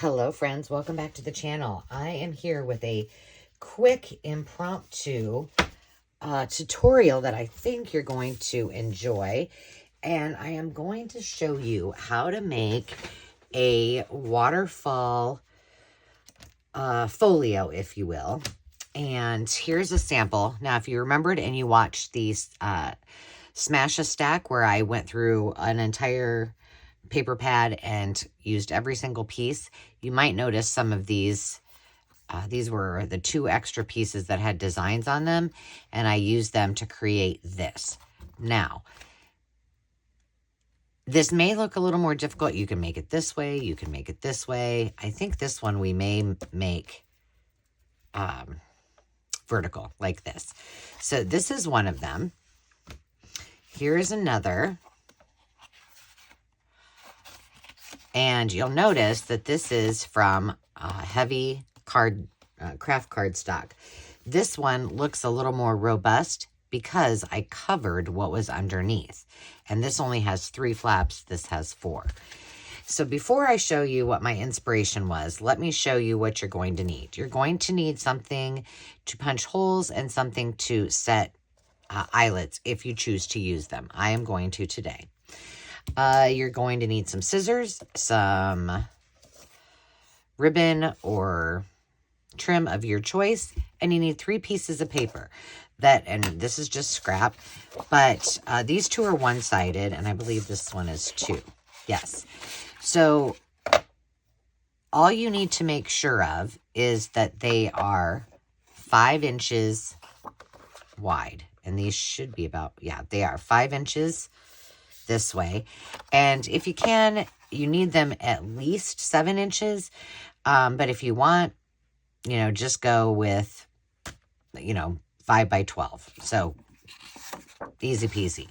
Hello friends, welcome back to the channel. I am here with a quick impromptu tutorial that I think you're going to enjoy. And I am going to show you how to make a waterfall folio, if you will. And here's a sample. Now, if you remembered and you watched these Smash a Stack where I went through an entire paper pad and used every single piece, you might notice some of these were the 2 extra pieces that had designs on them, and I used them to create this. Now, this may look a little more difficult. You can make it this way, you can make it this way. I think this one we may make vertical like this. So this is one of them. Here is another. And you'll notice that this is from heavy craft cardstock. This one looks a little more robust because I covered what was underneath. And this only has 3 flaps. This has 4. So before I show you what my inspiration was, let me show you what you're going to need. You're going to need something to punch holes and something to set eyelets if you choose to use them. I am going to today. You're going to need some scissors, some ribbon or trim of your choice, and you need 3 pieces of paper. And this is just scrap, but these 2 are one-sided, and I believe this one is 2. Yes. So all you need to make sure of is that they are 5 inches wide, and these should be about, yeah, they are 5 inches this way. And if you can, you need them at least 7 inches. But if you want, just go with, 5 by 12. So easy peasy.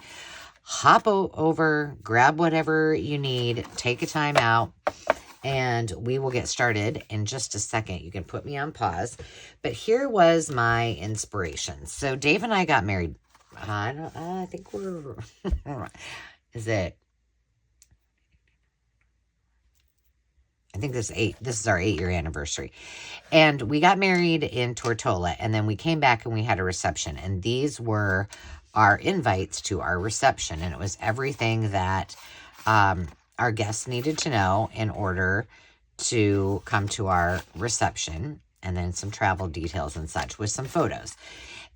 Hop over, grab whatever you need, take a time out, and we will get started in just a second. You can put me on pause. But here was my inspiration. So Dave and I got married. I think we're... I think this is our 8-year anniversary. And we got married in Tortola, and then we came back and we had a reception. And these were our invites to our reception. And it was everything that our guests needed to know in order to come to our reception. And then some travel details and such with some photos.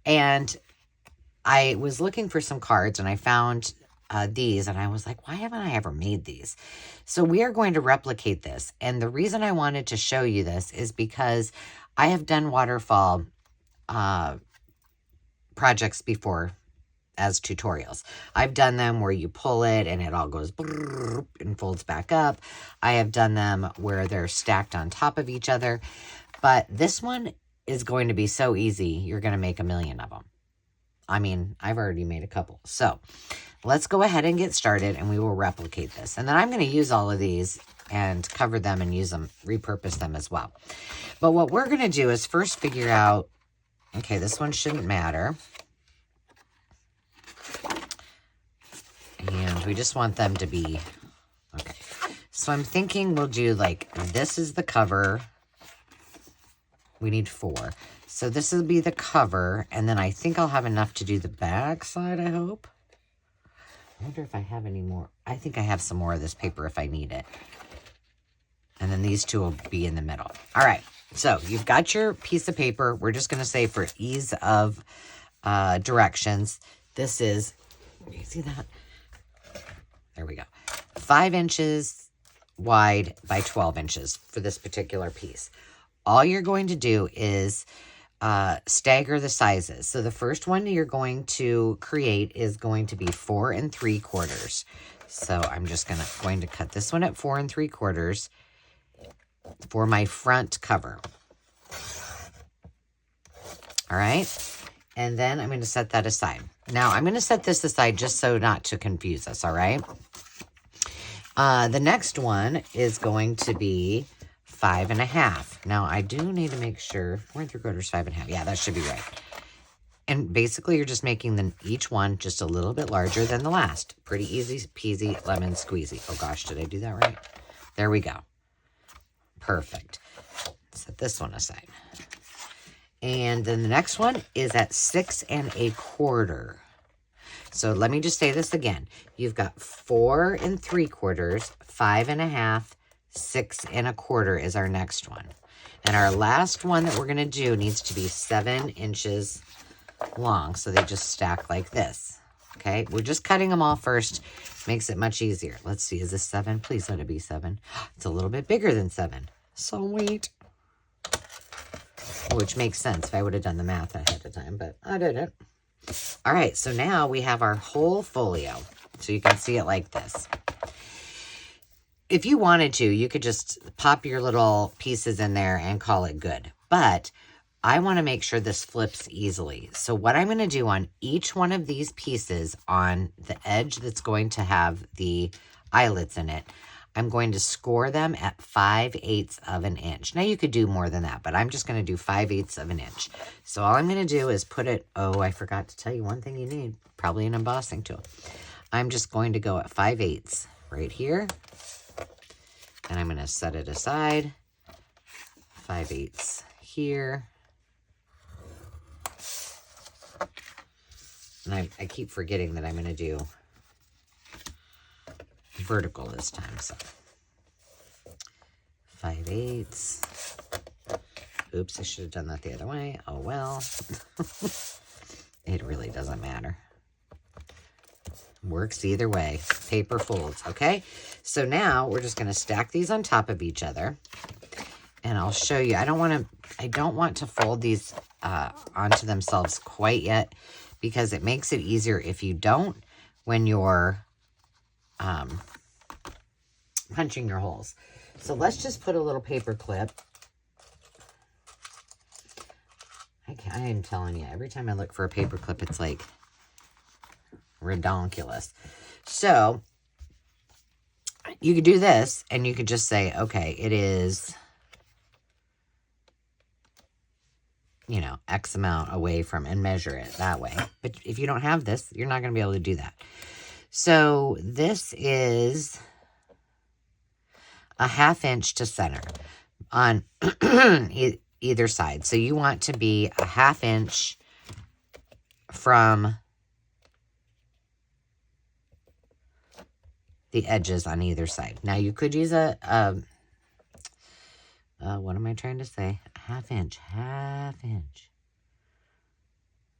And I was looking for some cards, and I found these, and I was like, why haven't I ever made these? So we are going to replicate this. And the reason I wanted to show you this is because I have done waterfall projects before as tutorials. I've done them where you pull it and it all goes and folds back up. I have done them where they're stacked on top of each other. But this one is going to be so easy, you're going to make a million of them. I mean, I've already made a couple. So let's go ahead and get started, and we will replicate this. And then I'm going to use all of these and cover them and use them, repurpose them as well. But what we're going to do is first figure out, okay, this one shouldn't matter. And we just want them to be, okay. So I'm thinking we'll do like, this is the cover. We need 4. So this will be the cover, and then I think I'll have enough to do the back side, I hope. I wonder if I have any more. I think I have some more of this paper if I need it. And then these 2 will be in the middle. All right, so you've got your piece of paper. We're just going to say for ease of directions, this is, you see that? There we go. 5 inches wide by 12 inches for this particular piece. All you're going to do is stagger the sizes. So the first one you're going to create is going to be 4 3/4. So I'm just going to cut this one at 4 3/4 for my front cover. All right. And then I'm going to set that aside. Now I'm going to set this aside just so not to confuse us. All right. The next one is going to be 5 1/2. Now I do need to make sure 4 3/4, 5 1/2. Yeah, that should be right. And basically you're just making each one just a little bit larger than the last. Pretty easy peasy lemon squeezy. Oh gosh, did I do that right? There we go. Perfect. Set this one aside. And then the next one is at 6 1/4. So let me just say this again. You've got 4 3/4, 5 1/2, 6 1/4 is our next one. And our last one that we're going to do needs to be 7 inches long. So they just stack like this. Okay, we're just cutting them all first. Makes it much easier. Let's see, is this 7? Please let it be 7. It's a little bit bigger than 7. So wait. Which makes sense if I would have done the math ahead of time, but I didn't. All right, so now we have our whole folio. So you can see it like this. If you wanted to, you could just pop your little pieces in there and call it good. But I want to make sure this flips easily. So what I'm going to do on each one of these pieces on the edge that's going to have the eyelets in it, I'm going to score them at 5/8 of an inch. Now you could do more than that, but I'm just going to do 5/8 of an inch. So all I'm going to do is put it, oh, I forgot to tell you one thing you need, probably an embossing tool. I'm just going to go at 5/8 right here. And I'm going to set it aside. 5/8 here. And I keep forgetting that I'm going to do vertical this time. So 5/8. Oops, I should have done that the other way. Oh, well. It really doesn't matter. Works either way. Paper folds, okay? So now we're just going to stack these on top of each other. And I'll show you. I don't want to fold these onto themselves quite yet because it makes it easier if you don't when you're punching your holes. So let's just put a little paper clip. I am telling you, every time I look for a paper clip, it's like redonkulous. So you could do this and you could just say, okay, it is, you know, X amount away from, and measure it that way. But if you don't have this, you're not going to be able to do that. So this is a 1/2 inch to center on either side. So you want to be a 1/2 inch from the edges on either side. Now you could use what am I trying to say? A 1/2 inch, 1/2 inch.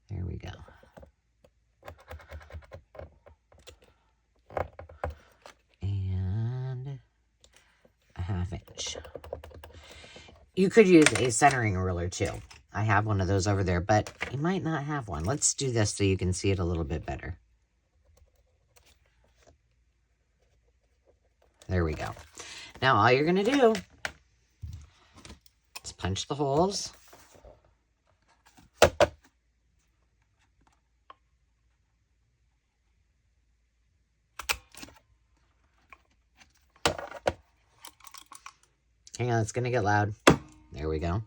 There we go. And a 1/2 inch. You could use a centering ruler too. I have one of those over there, but you might not have one. Let's do this so you can see it a little bit better. There we go. Now all you're going to do is punch the holes. Hang on, it's going to get loud. There we go.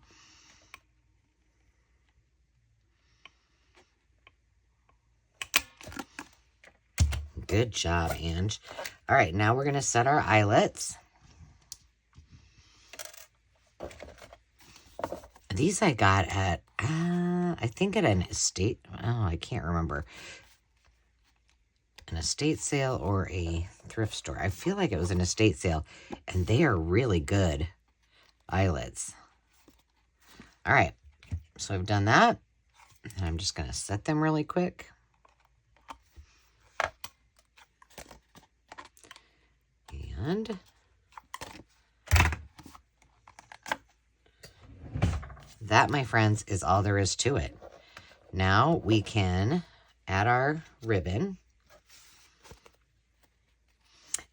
Good job, Ange. All right, now we're going to set our eyelets. These I got at, I think at an estate, oh, I can't remember. An estate sale or a thrift store. I feel like it was an estate sale, and they are really good eyelets. All right, so I've done that, and I'm just going to set them really quick. And that, my friends, is all there is to it. Now we can add our ribbon.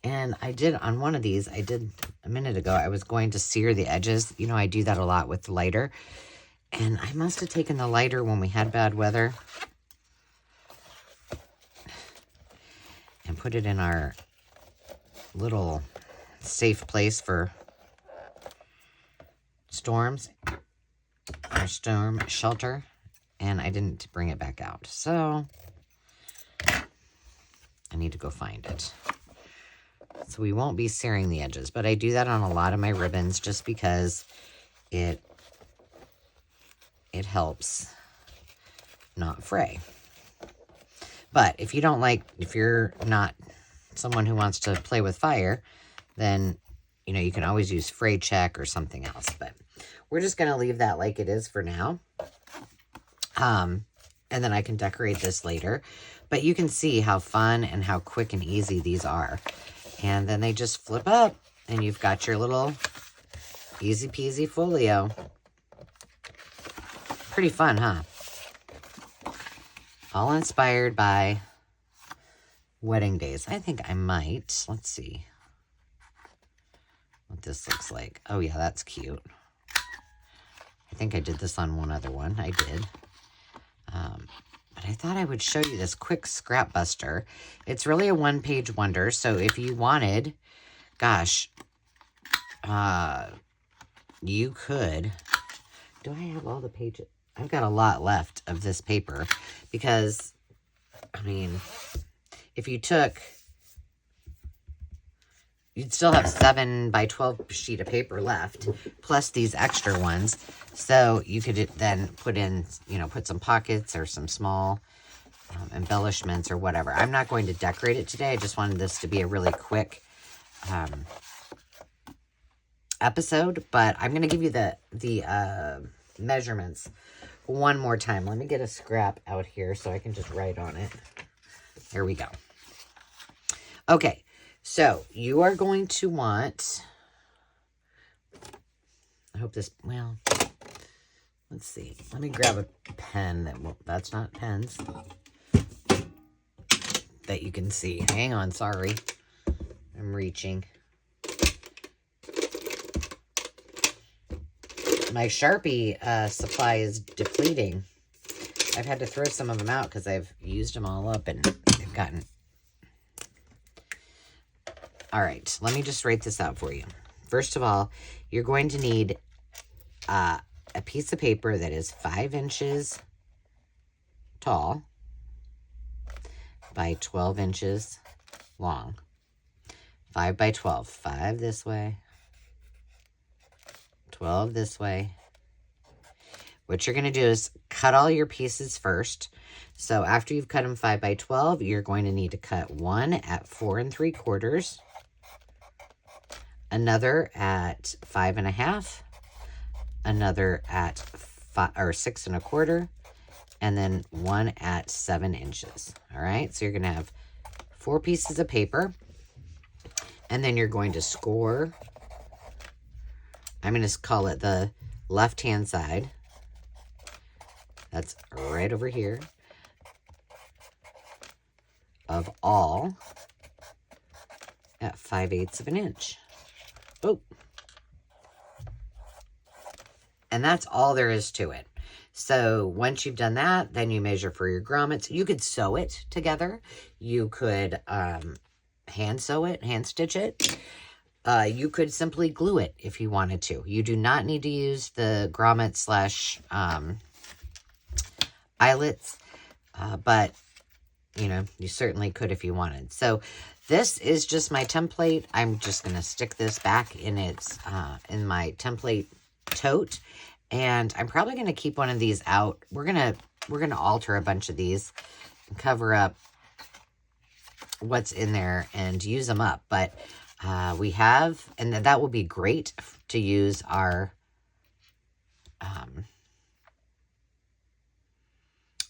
And I did on one of these, I did a minute ago, I was going to sear the edges. You know, I do that a lot with lighter. And I must have taken the lighter when we had bad weather and put it in our little safe place for storms, our storm shelter, and I didn't bring it back out. So I need to go find it. So we won't be searing the edges, but I do that on a lot of my ribbons just because it helps not fray. But if you don't like, if you're not someone who wants to play with fire, then, you know, you can always use fray check or something else. But we're just going to leave that like it is for now. And then I can decorate this later. But you can see how fun and how quick and easy these are. And then they just flip up and you've got your little easy peasy folio. Pretty fun, huh? All inspired by wedding days. I think I might. Let's see what this looks like. Oh, yeah, that's cute. I think I did this on one other one. I did. But I thought I would show you this quick scrap buster. It's really a one-page wonder. So if you wanted, gosh, you could. Do I have all the pages? I've got a lot left of this paper because, I mean, if you took, you'd still have 7 by 12 sheet of paper left, plus these extra ones. So you could then put in, you know, put some pockets or some small embellishments or whatever. I'm not going to decorate it today. I just wanted this to be a really quick episode, but I'm going to give you the measurements one more time. Let me get a scrap out here so I can just write on it. There we go. Okay, so you are going to want, I hope this, well, let's see. Let me grab a pen. That's not pens that you can see. Hang on, sorry. I'm reaching. My Sharpie supply is depleting. I've had to throw some of them out because I've used them all up and they've gotten... All right, let me just write this out for you. First of all, you're going to need a piece of paper that is 5 inches tall by 12 inches long. 5 by 12. 5 this way. 12 this way. What you're going to do is cut all your pieces first. So after you've cut them 5 by 12, you're going to need to cut one at 4 3/4, another at 5 1/2, another at 6 1/4, and then one at 7 inches. All right, so you're going to have 4 pieces of paper, and then you're going to score. I'm going to call it the left-hand side. That's right over here. Of all at 5/8 of an inch. Oh. And that's all there is to it. So once you've done that, then you measure for your grommets. You could sew it together. You could hand sew it, hand stitch it. You could simply glue it if you wanted to. You do not need to use the grommet / eyelets, but, you know, you certainly could if you wanted. So this is just my template. I'm just going to stick this back in its in my template tote, and I'm probably going to keep one of these out. We're gonna alter a bunch of these and cover up what's in there and use them up, but we have, and that will be great to use our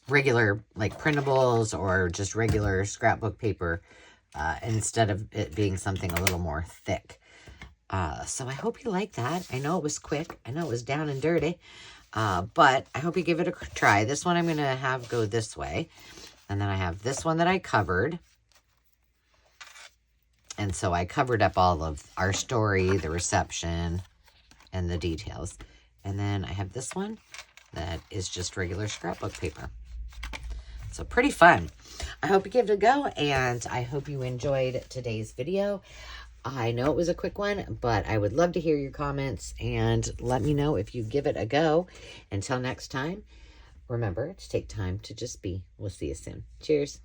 regular, like, printables or just regular scrapbook paper instead of it being something a little more thick. So I hope you like that. I know it was quick. I know it was down and dirty, but I hope you give it a try. This one I'm going to have go this way, and then I have this one that I covered. And so I covered up all of our story, the reception, and the details. And then I have this one that is just regular scrapbook paper. So pretty fun. I hope you give it a go, and I hope you enjoyed today's video. I know it was a quick one, but I would love to hear your comments, and let me know if you give it a go. Until next time, remember to take time to just be. We'll see you soon. Cheers.